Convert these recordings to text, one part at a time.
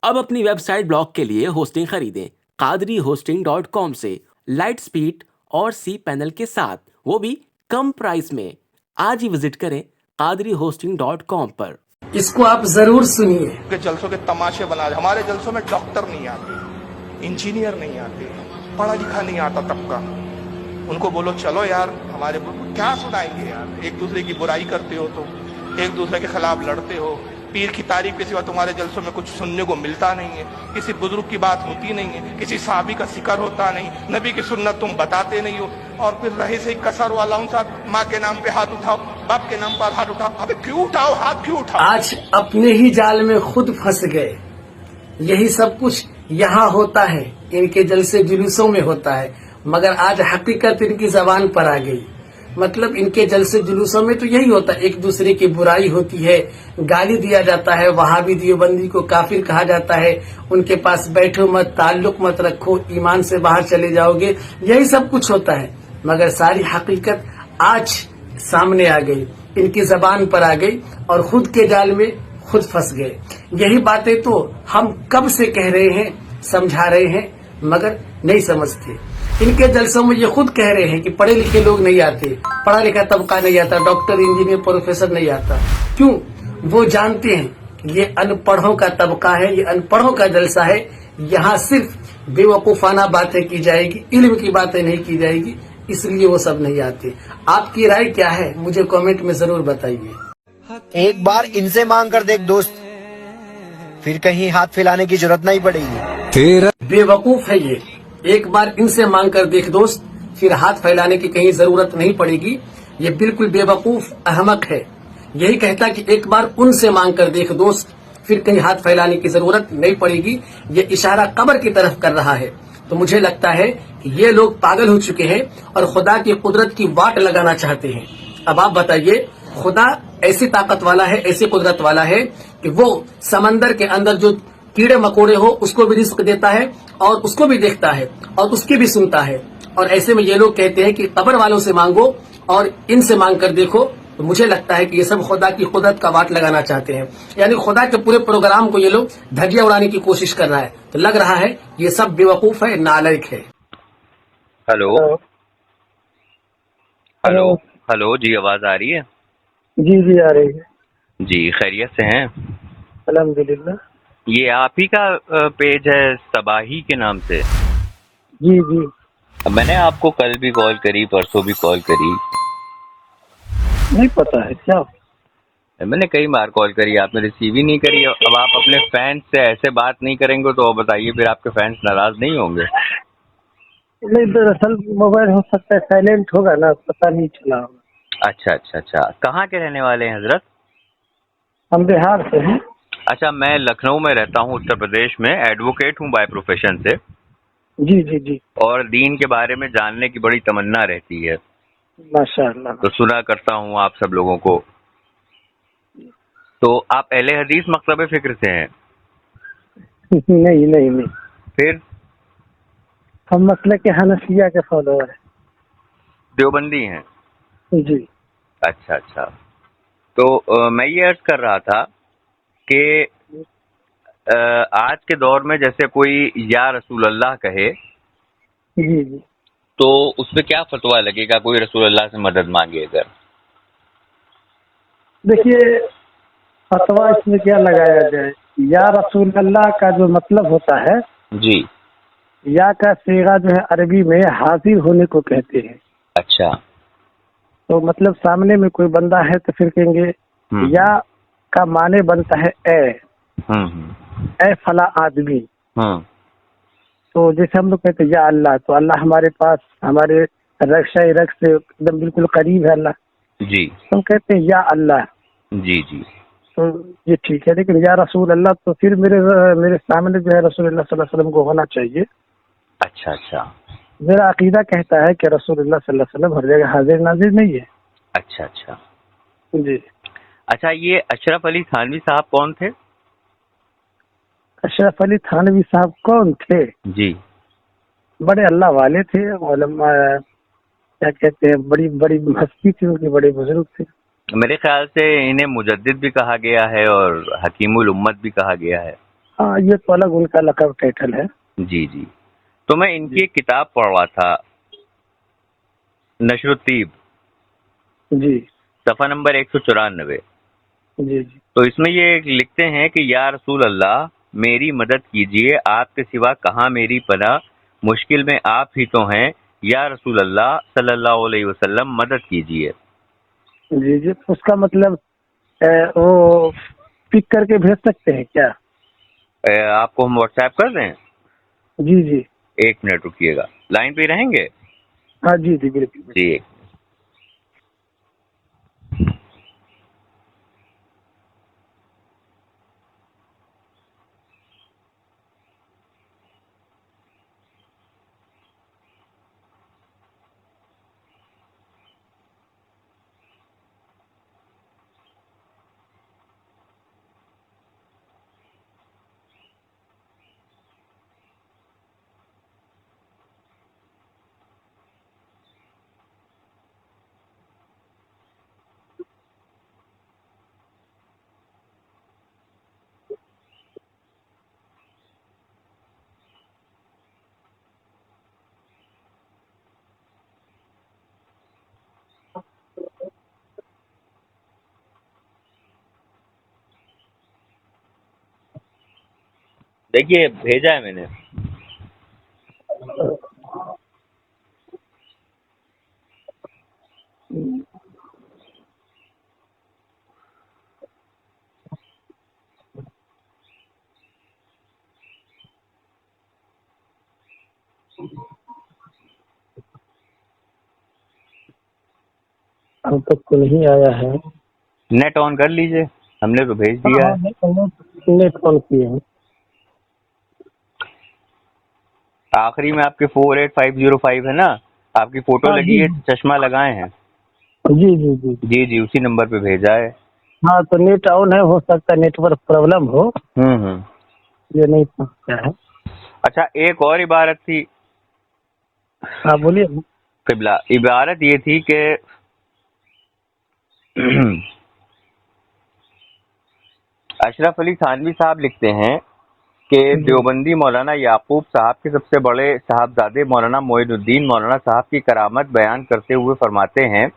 اب اپنی web site blog کے لیے ہوسٹنگ خریدیں قادریhosting.com سے لائٹ سپیڈ اور سی پینل کے ساتھ، وہ بھی کم پرائس میں۔ آج ہی وزٹ کریں قادریhosting.com پر۔ اس کو آپ ضرور سنیے۔ کے جلسوں کے تماشے بنا رہے، ہمارے جلسوں میں ڈاکٹر نہیں آتے، انجینئر نہیں آتے، پڑھا لکھا نہیں آتا طبقہ، ان کو بولو چلو یار ہمارے کیا سنائیں گے یار، ایک دوسرے کی برائی کرتے ہو تو ایک دوسرے کے خلاف لڑتے ہو، پیر کی تعریف کے سوا تمہارے جلسوں میں کچھ سننے کو ملتا نہیں ہے، کسی بزرگ کی بات ہوتی نہیں ہے، کسی صحابی کا ذکر ہوتا نہیں، نبی کی سنت تم بتاتے نہیں ہو، اور پھر رہے سے کسر والا ان ساتھ ماں کے نام پہ ہاتھ اٹھاؤ، باپ کے نام پر ہاتھ اٹھاؤ، ابے کیوں اٹھاؤ ہاتھ کیوں اٹھاؤ؟ آج اپنے ہی جال میں خود پھنس گئے۔ یہی سب کچھ یہاں ہوتا ہے، ان کے جلسے جلوسوں میں ہوتا ہے، مگر آج حقیقت ان کی زبان پر آ گئی۔ مطلب ان کے جلسے جلوسوں میں تو یہی ہوتا ہے، ایک دوسرے کی برائی ہوتی ہے، گالی دیا جاتا ہے، وہابی دیوبندی کو کافر کہا جاتا ہے، ان کے پاس بیٹھو مت، تعلق مت رکھو، ایمان سے باہر چلے جاؤ گے، یہی سب کچھ ہوتا ہے، مگر ساری حقیقت آج سامنے آ گئی، ان کی زبان پر آ گئی اور خود کے جال میں خود پھنس گئے۔ یہی باتیں تو ہم کب سے کہہ رہے ہیں، سمجھا رہے ہیں، مگر نہیں سمجھتے۔ ان کے جلسوں میں یہ خود کہہ رہے ہیں کہ پڑھے لکھے لوگ نہیں آتے، پڑھا لکھا طبقہ نہیں آتا، ڈاکٹر انجینئر پروفیسر نہیں آتا۔ کیوں؟ وہ جانتے ہیں کہ یہ ان پڑھوں کا طبقہ ہے، یہ ان پڑھوں کا جلسہ ہے، یہاں صرف بے وقوفانہ باتیں کی جائے گی، علم کی باتیں نہیں کی جائے گی، اس لیے وہ سب نہیں آتے۔ آپ کی رائے کیا ہے؟ مجھے کامنٹ میں ضرور بتائیے۔ ایک بار ان سے مانگ کر دیکھ دوست، پھر کہیں ہاتھ پھیلانے کی ضرورت نہیں پڑے گی۔ بے وقوف ہے یہ، ایک بار ان سے مانگ کر دیکھ دوست، پھر ہاتھ پھیلانے کی کہیں ضرورت نہیں پڑے گی۔ یہ بالکل بے وقوف احمق ہے، یہی کہتا کہ ایک بار ان سے مانگ کر دیکھ دوست، پھر کہیں ہاتھ پھیلانے کی ضرورت نہیں پڑے گی۔ یہ اشارہ قبر کی طرف کر رہا ہے، تو مجھے لگتا ہے کہ یہ لوگ پاگل ہو چکے ہیں اور خدا کی قدرت کی واٹ لگانا چاہتے ہیں۔ اب آپ بتائیے، خدا ایسی طاقت والا ہے، ایسی قدرت والا ہے کہ وہ سمندر کے اندر جو کیڑے مکوڑے ہو اس کو بھی رزق دیتا ہے اور اس کو بھی دیکھتا ہے اور اس کی بھی سنتا ہے، اور ایسے میں یہ لوگ کہتے ہیں کہ قبر والوں سے مانگو اور ان سے مانگ کر دیکھو، تو مجھے لگتا ہے کہ یہ سب خدا کی قدرت کا واٹ لگانا چاہتے ہیں، یعنی خدا کے پورے پروگرام کو یہ لوگ دھجیاں اڑانے کی کوشش کر رہا ہے۔ تو لگ رہا ہے یہ سب بے وقوف ہے، نالائق ہے۔ ہلو ہلو ہلو جی، آواز آ رہی ہے؟ جی جی آ رہی ہے، جی، خیریت سے ہیں؟ الحمدللہ۔ یہ آپ ہی کا پیج ہے صباحی کے نام سے؟ جی جی میں نے آپ کو کل بھی کال کری، پرسوں بھی کال کری، نہیں پتا ہے کیا؟ میں نے کئی بار کال کری، آپ نے ریسیو ہی نہیں کری۔ اب آپ اپنے فینس سے ایسے بات نہیں کریں گے تو بتائیے پھر آپ کے فینس ناراض نہیں ہوں گے؟ نہیں، دراصل موبائل ہو سکتا ہے سائلنٹ ہوگا نا، پتہ نہیں چلا ہوگا۔ اچھا اچھا اچھا، کہاں کے رہنے والے ہیں حضرت؟ ہم بہار سے ہیں۔ اچھا، میں لکھنؤ میں رہتا ہوں، اتر پردیش میں، ایڈوکیٹ ہوں بائی پروفیشن سے، جی جی جی، اور دین کے بارے میں جاننے کی بڑی تمنا رہتی ہے، ماشاء اللہ۔ تو سنا کرتا ہوں آپ سب لوگوں کو۔ تو آپ اہل حدیث مکتب فکر سے ہیں؟ نہیں نہیں نہیں، پھر ہم مسلک کے حنفیہ کے فالوور ہیں۔ دیوبندی ہیں؟ جی اچھا اچھا، تو میں یہ عرض کر رہا تھا کہ آج کے دور میں جیسے کوئی یا رسول اللہ کہے جی جی، تو اس پہ کیا فتویٰ لگے گا؟ کوئی رسول اللہ سے مدد مانگے اگر؟ دیکھیے فتویٰ اس میں کیا لگایا جائے، یا رسول اللہ کا جو مطلب ہوتا ہے، جی، یا کا صیغہ جو ہے عربی میں حاضر ہونے کو کہتے ہیں۔ اچھا، تو مطلب سامنے میں کوئی بندہ ہے تو پھر کہیں گے یا کا معنی بنتا ہے اے فلاں آدمی۔ تو جیسے ہم لوگ کہتے ہیں یا اللہ، تو اللہ ہمارے پاس، ہمارے رکشہ رکھ سے ایک دم بالکل قریب ہے اللہ، جی ہم کہتے ہیں یا اللہ۔ جی جی، تو یہ ٹھیک ہے، لیکن یا رسول اللہ تو پھر میرے سامنے جو ہے رسول اللہ صلی اللہ علیہ وسلم کو ہونا چاہیے۔ اچھا اچھا میرا عقیدہ کہتا ہے کہ رسول اللہ صلی اللہ علیہ وسلم ہر جگہ حاضر ناظر نہیں ہے۔ اچھا اچھا جی، اچھا، یہ اشرف علی تھانوی صاحب کون تھے؟ اشرف علی تھانوی صاحب کون تھے؟ جی، بڑے اللہ والے تھے، علماء کیا کہتے ہیں، بڑی بڑی ہستی تھی ان کی، بڑے بزرگ تھے۔ میرے خیال سے انہیں مجدد بھی کہا گیا ہے اور حکیم الامت بھی کہا گیا ہے۔ हाँ, ये तो अलग उनका लकब टाइटल है। जी जी। तो मैं इनकी एक किताब पढ़ रहा था, नशरुत्तीब, जी सफ़ा नंबर 194। जी जी। तो इसमें ये लिखते हैं कि या रसूल अल्लाह मेरी मदद कीजिए, आपके सिवा कहाँ मेरी पनाह, मुश्किल में आप ही तो हैं, या रसूल अल्लाह सल्लल्लाहु अलैहि वसल्लम मदद कीजिए। जी जी, उसका मतलब वो पिक करके भेज सकते हैं क्या? आपको हम व्हाट्सएप कर दें? जी जी। 1 मिनट रुकिएगा, लाइन पे रहेंगे हाँ जी जी, बिल्कुल। जी। देखिए भेजा है मैंने। अब तक तो नहीं आया है। नेट ऑन कर लीजिए, हमने तो भेज दिया है। नेट ऑन किए हैं। आखिरी में आपके 48505 है ना, आपकी फोटो हाँ, लगी जी है, चश्मा लगाए हैं। जी जी जी। जी जी, उसी नंबर पे भेजा है। हाँ, तो नेट ऑन है, हो सकता है नेटवर्क प्रॉब्लम हो, हम्म। ये नहीं पहुँचता है। अच्छा, एक और इबारत थी हाँ बोलिए। किबला, इबारत ये थी कि अशरफ अली थानवी साहब लिखते हैं कि देवबंदी मौलाना याकूब साहब के सबसे बड़े साहबजादे मौलाना मोइनुद्दीन मौलाना साहब की करामत बयान करते हुए फरमाते हैं,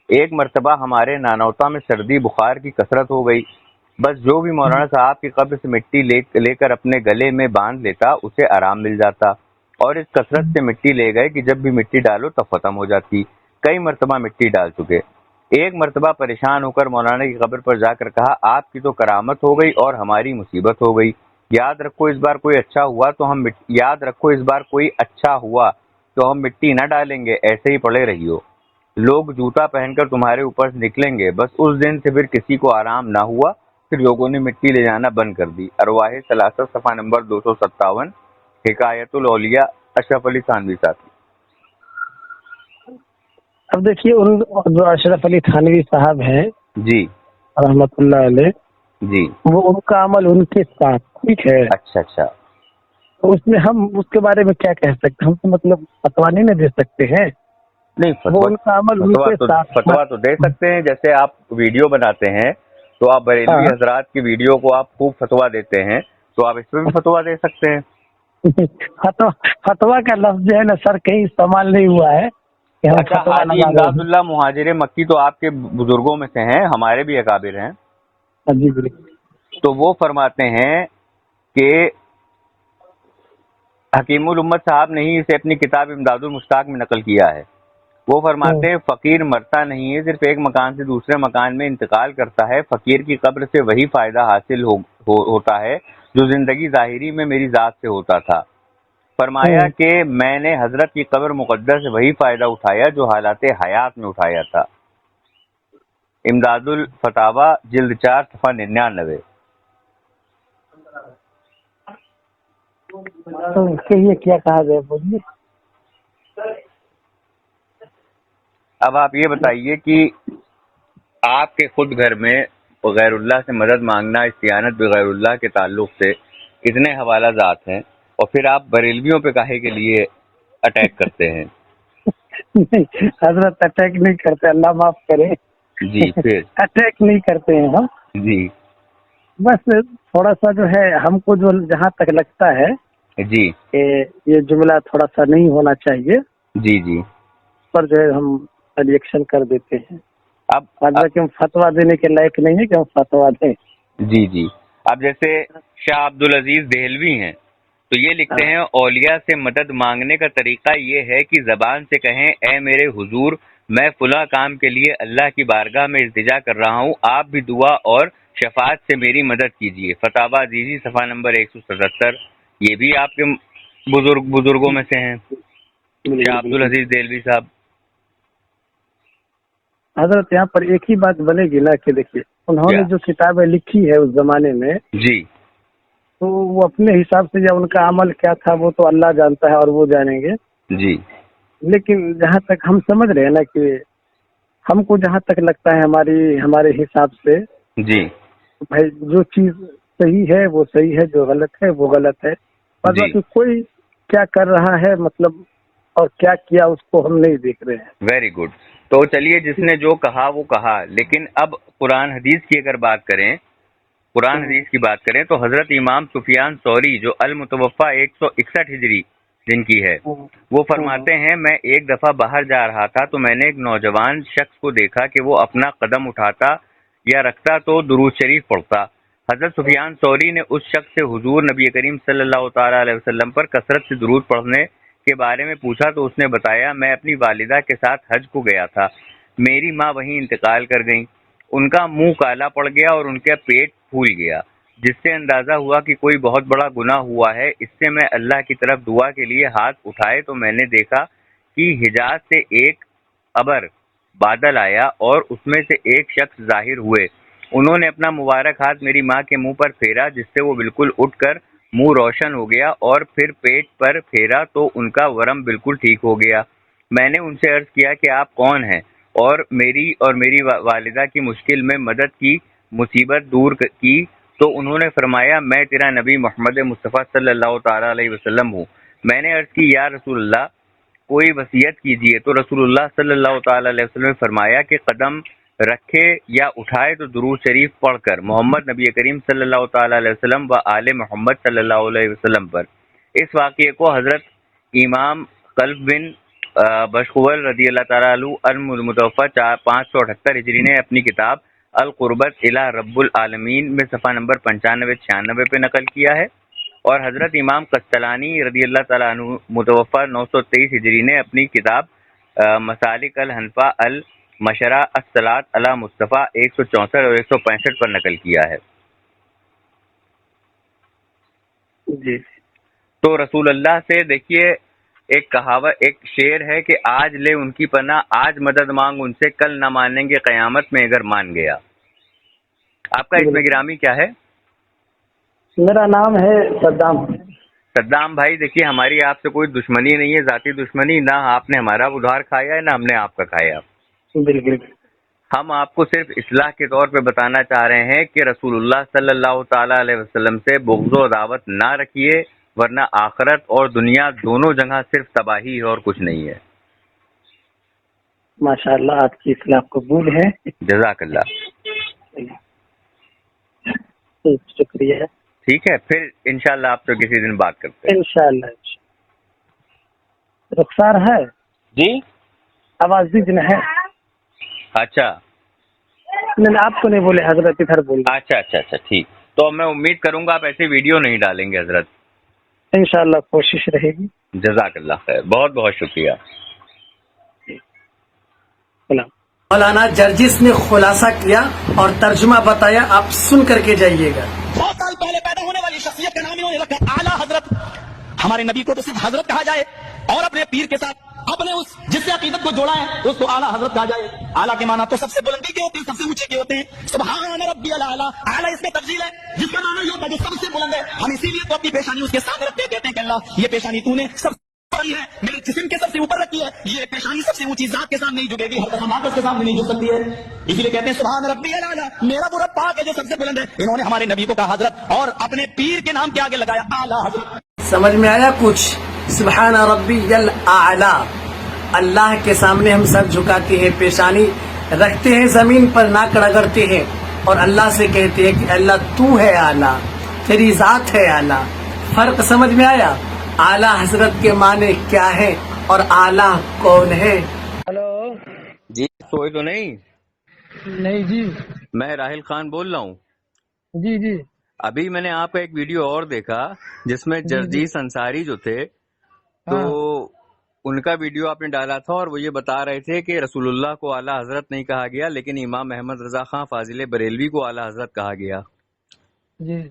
एक मर्तबा हमारे नानौता में सर्दी बुखार की कसरत हो गई। बस जो भी मौलाना साहब की कब्र से मिट्टी लेकर अपने गले में बांध लेता उसे आराम मिल जाता, और इस कसरत से मिट्टी ले गए कि जब भी मिट्टी डालो तब खत्म हो जाती। कई मर्तबा मिट्टी डाल चुके। एक मर्तबा परेशान होकर मौलाना की कब्र पर जाकर कहा, आपकी तो करामत हो गई और हमारी मुसीबत हो गई। याद रखो इस बार कोई अच्छा हुआ तो हम मिट्टी न डालेंगे, ऐसे ही पड़े रहियो। लोग जूता पहनकर तुम्हारे ऊपर से निकलेंगे। बस उस दिन से फिर किसी को आराम ना हुआ, फिर लोगों ने मिट्टी ले जाना बंद कर दी। अरवाह सलासा सफ़ा नंबर 257, हिकायतुल औलिया, अशरफ अली थानवी साहब। अब देखिए, उन जो अशरफ अली थानवी साहब हैं जी रहमतुल्लाह अलैह, जी। वो उनका अमल उनके साथ, ठीक है। अच्छा अच्छा। तो उसमें हम उसके बारे में क्या कह सकते हैं? हम तो मतलब फतवा नहीं ना दे सकते हैं। नहीं, वो उनका अमल उनके साथ। फतवा तो दे सकते हैं। जैसे आप वीडियो बनाते हैं तो आप बरेलवी हजरात की वीडियो को आप खूब फतवा देते हैं, तो आप इसमें भी फतवा दे सकते हैं। फतवा का लफ्ज जो है ना सर, कहीं इस्तेमाल नहीं हुआ है। अच्छा, हाजी इमदादुल्लाह मुहाजिर मक्की तो आपके बुजुर्गों में से हैं, हमारे भी अकाबिर हैं। जी। तो वो फरमाते हैं कि हकीमुल उम्मत साहब ने ही इसे अपनी किताब इमदादुल मुश्ताक में नकल किया है। वो फरमाते हैं, फकीर मरता नहीं है, सिर्फ एक मकान से दूसरे मकान में इंतकाल करता है। फकीर की कब्र से वही फायदा हासिल होता है जो जिंदगी जाहिरी में मेरी जात से होता था। फरमाया कि मैंने हजरत की कब्र मुकद्दस से वही फायदा उठाया जो हालात हयात में उठाया था। इमदादुल फतावा जिल्द 4 सफ़ा 99। तो इसके लिए क्या कहा जाए, बोलिए। अब आप ये बताइए कि आपके खुद घर में गैरुल्लाह से मदद मांगना, इस्तियानत बगैरुल्लाह के ताल्लुक से कितने हवाला जात हैं, और फिर आप बरेलवियों पे काहे के लिए अटैक करते हैं? नहीं हजरत, अटैक नहीं करते, अल्लाह माफ करे। जी, फिर अटैक नहीं करते हैं हम। जी। बस थोड़ा सा जो है हमको जो जहाँ तक लगता है जी कि ये जुमला थोड़ा सा नहीं होना चाहिए, जी जी, पर जो है हम रिएक्शन कर देते हैं। अब कि हम फतवा देने के लायक नहीं है कि हम फतवा दें। जी जी, अब जैसे शाह अब्दुल अजीज देहलवी हैं, तो ये लिखते हैं औलिया से मदद मांगने का तरीका ये है कि जबान से कहें, ए मेरे हुजूर, मैं फुला काम के लिए अल्लाह की बारगाह में इल्तिजा कर रहा हूँ, आप भी दुआ और शफात से मेरी मदद कीजिए। फतावा अजीजी सफ़ा नंबर 177। ये भी आपके बुजुर्गों में से हैं, शाह अब्दुल अजीज देहलवी साहब। हजरत यहाँ पर एक ही बात बनेगी ना कि देखिए उन्होंने जो किताबें लिखी है उस जमाने में जी, तो वो अपने हिसाब से या उनका अमल क्या था वो तो अल्लाह जानता है और वो जानेंगे जी। लेकिन जहाँ तक हम समझ रहे हैं ना कि हमको जहाँ तक लगता है हमारे हिसाब से जी, भाई जो चीज सही है वो सही है, जो गलत है वो गलत है। पर बाकी कोई क्या कर रहा है मतलब और क्या किया उसको हम नहीं देख रहे हैं। Very good. तो चलिए, जिसने जो कहा वो कहा, लेकिन अब कुरान हदीस की अगर बात करें, कुरान हदीस की बात करें तो हजरत इमाम सुफियान सौरी जो अल मुतवफ़ा 161 हिजरी जिनकी है, वो फरमाते हैं, मैं एक दफा बाहर जा रहा था तो मैंने एक नौजवान शख्स को देखा कि वो अपना कदम उठाता या रखता तो दुरूद शरीफ पढ़ता। हजरत सुफियान सौरी ने उस शख्स से हुजूर नबी करीम सल्लल्लाहु ताला अलैहि वसल्लम पर कसरत से दुरूद पढ़ने के बारे में पूछा तो उसने बताया, मैं अपनी वालिदा के साथ हज को गया था, मेरी माँ वहीं इंतकाल कर गई, उनका मुंह काला पड़ गया और उनका पेट फूल गया, जिससे अंदाजा हुआ कि कोई बहुत बड़ा गुनाह हुआ है। इससे मैं अल्लाह की तरफ दुआ के लिए हाथ उठाए तो मैंने देखा कि हिजाज से एक अबर बादल आया और उसमें से एक शख्स जाहिर हुए। उन्होंने अपना मुबारक हाथ मेरी माँ के मुंह पर फेरा, जिससे वो बिल्कुल उठकर मुंह रोशन हो गया, और फिर पेट पर फेरा तो उनका वरम बिल्कुल ठीक हो गया। मैंने उनसे अर्ज किया कि आप कौन हैं, और मेरी वालिदा की मुश्किल में मदद की, मुसीबत दूर की, तो उन्होंने फरमाया, मैं तेरा नबी मोहम्मद मुस्तफ़ा सल्लल्लाहु ताला अलैहि वसल्लम हूँ। मैंने अर्ज की, या रसूलल्लाह कोई वसीयत कीजिए। तो रसूलुल्लाह सल्लल्लाहु ताला अलैहि वसल्लम ने फरमाया कि कदम रखे या उठाए तो दुरूद शरीफ पढ़कर मोहम्मद नबी करीम सल्लल्लाहु ताला अलैहि वसल्लम व आले मोहम्मद सल्लल्लाहु अलैहि वसल्लम पर। इस वाक़ये को हज़रत इमाम कल्ब बिन बशखुवल रदी अल्लाह ताला अन्हु अल मुतवफ़ा 578 हिजरी ने अपनी किताब अल कुर्बत इला रब्बुल आलमीन में सफ़ा नंबर 95-96 पे नकल किया है, और हज़रत इमाम कस्तलानी रदी अल्लाह ताला अन्हु मुतवफ़ा 923 हिजरी ने अपनी किताब मसालिक अल हनफा अल मशरा अस्सलात अला मुस्तफ़ा 164 और 165 पर नकल किया है। जी। तो रसूल अल्लाह से देखिए एक कहावत, एक शेर है कि आज ले उनकी पनाह, आज मदद मांग उनसे, कल न मानेंगे कयामत में अगर मान गया। आपका इसमें गिरामी क्या है? मेरा नाम है सद्दाम। सद्दाम भाई, देखिए हमारी आपसे कोई दुश्मनी नहीं है, जाती दुश्मनी, ना आपने हमारा उधार खाया है ना हमने आपका खाया। बिल्कुल। हम आपको सिर्फ इस्लाह के तौर पे बताना चाह रहे हैं कि रसूलुल्लाह सल्लल्लाहु ताला अलैहि वसल्लम से बुग़्ज़ व अदावत ना रखिए, वरना आखिरत और दुनिया दोनों जगह सिर्फ तबाही है और कुछ नहीं है। माशाअल्लाह, आपकी इस्लाह कबूल है। जज़ाकल्लाह। शुक्रिया। ठीक है, फिर इंशाल्लाह आपसे किसी दिन बात करते हैं। इंशाल्लाह। रुखसार है जी, आवाज दीजिए है। अच्छा नहीं, आपको नहीं बोले हजरत, इधर बोले। अच्छा ठीक। तो मैं उम्मीद करूंगा आप ऐसे वीडियो नहीं डालेंगे हजरत। इंशाल्लाह कोशिश रहेगी। जज़ाकल्लाह खैर, बहुत बहुत शुक्रिया। मौलाना जर्जिस ने खुलासा किया और तर्जुमा बताया, आप सुन करके जाइएगा। बहुत साल पहले पैदा होने वाली शख्सियत का नाम इन्होंने रखा आला हजरत। हमारे नबी को तो सिर्फ हजरत कहा जाए, और अपने पीर के साथ अपने उस जिससे अकीदत को जोड़ा है उसको आला हजरत कहा जाए। आला के माना तो सबसे बुलंदी के होते हैं, सबसे ऊंचे के होते हैं। सुभान रब्बियल आला, आला इसमें तफजील है जिसका माना ये होता है जो सबसे बुलंद है। हम इसीलिए तो अपनी पेशानी उसके सामने रखते कहते हैं कि अल्लाह ये पेशानी तूने सब है, मेरे जिस्म के सबसे ऊपर रखी है, ये पेशानी सबसे ऊंची जात के सामने नहीं झुकेगी, हर कसम आकाश के सामने नहीं झुक सकती है। इसीलिए कहते हैं सुभान रब्बियल आला, मेरा वो रब पाक है जो सबसे बुलंद है। इन्होंने हमारे नबी को कहा हजरत और अपने पीर के नाम के आगे लगाया आला हजरत। समझ में आया कुछ? सुभान रब्बियल आला, अल्लाह के सामने हम सब झुकाते हैं, पेशानी रखते हैं, जमीन पर नाक रगड़ते हैं और अल्लाह से कहते हैं कि अल्लाह तू है आला, तेरी जात है आला। फर्क समझ में आया? आला हजरत के माने क्या है और आला कौन है? हेलो। जी सोए तो नहीं? नहीं जी। मैं राहिल खान बोल रहा हूँ। जी जी। अभी मैंने आपका एक वीडियो और देखा जिसमें जी, जर्जीस अंसारी जो थे, तो उनका वीडियो आपने डाला था और वो ये बता रहे थे कि रसूलुल्लाह को आला हजरत नहीं कहा गया, लेकिन इमाम अहमद रजा खां फाजिल बरेलवी को आला हजरत कहा गया। जी।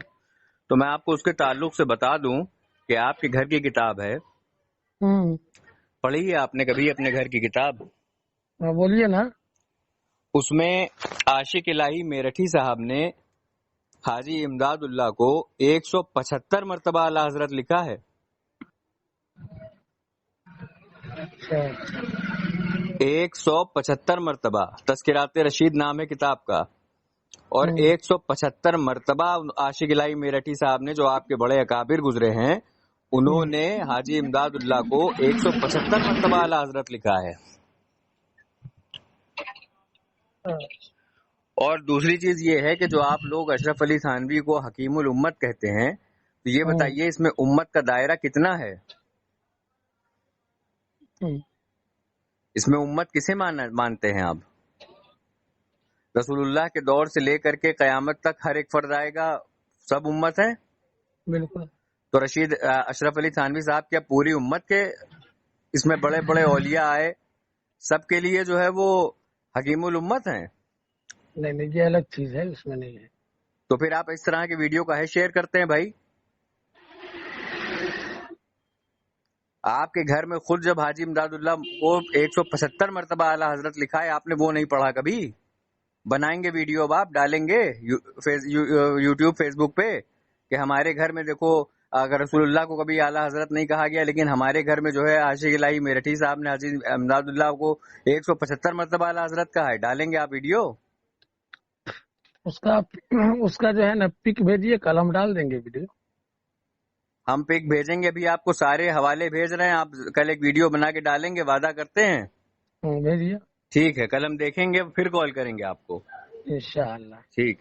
तो मैं आपको उसके ताल्लुक से बता दूं कि आपके घर की किताब है, पढ़ी है आपने कभी अपने घर की किताब? बोलिए ना। उसमें आशिक इलाही मेरठी साहब ने हाजी इमदादुल्लाह को 175 मरतबा आला हजरत लिखा है। अच्छा। 175 मरतबा। तस्किरात रशीद नाम है किताब का, और 175 मरतबा आशिक इलाही मेरठी साहब ने, जो आपके बड़े अकाबिर गुजरे हैं, उन्होंने हाजी इमदादुल्लाह को 175 मरतबा आला हजरत लिखा है। और दूसरी चीज ये है कि जो आप लोग अशरफ अली थानवी को हकीमुल उम्मत कहते हैं, तो ये बताइए इसमें उम्मत का दायरा कितना है? इसमें उम्मत किसे मानते हैं आप? रसूलुल्लाह के दौर से लेकर के कयामत तक हर एक फर्द आएगा, सब उम्मत है। बिल्कुल। तो रशीद अशरफ अली थानवी साहब क्या पूरी उम्मत के, इसमें बड़े बड़े औलिया आए, सबके लिए जो है वो हकीमुल उम्मत हैं? नहीं नहीं, ये अलग चीज है, उसमें नहीं है। तो फिर आप इस तरह के वीडियो काहे शेयर करते हैं भाई? आपके घर में खुद जब हाजी इमदादुल्लाह को 175 मरतबा आला हजरत लिखा है, आपने वो नहीं पढ़ा कभी? बनाएंगे वीडियो, अब आप डालेंगे यूट्यूब फेसबुक पे कि हमारे घर में देखो, अगर रसूलुल्लाह को कभी आला हजरत नहीं कहा गया, लेकिन हमारे घर में जो है आशिक इलाही मेरठी साहब ने हाजी इमदादुल्लाह को 175 मरतबा आला हजरत कहा है। डालेंगे आप वीडियो? उसका जो है ना पिक भेजिए, कल हम डाल देंगे वीडियो। हम पिक भेजेंगे, अभी आपको सारे हवाले भेज रहे हैं, आप कल एक वीडियो बना के डालेंगे, वादा करते हैं? भेजिए। ठीक है, कल हम देखेंगे, फिर कॉल करेंगे आपको। इंशाअल्लाह। ठीक।